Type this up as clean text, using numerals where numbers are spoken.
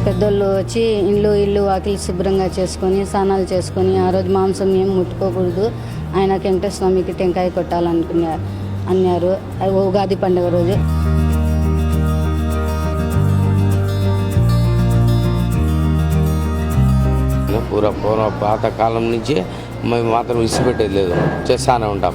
పెద్దోళ్ళు వచ్చి ఇల్లు వాకిలి శుభ్రంగా చేసుకొని స్నానాలు చేసుకొని ఆ రోజు మాంసం ఏం ముట్టుకోకూడదు, ఆయన వెంకటేశ్వర స్వామికి టెంకాయ అన్నారు ఉగాది పండుగ రోజు. పూర్వ పాత కాలం నుంచి మేము మాత్రం విసిపెట్టేది లేదు, చేస్తానే ఉంటాం.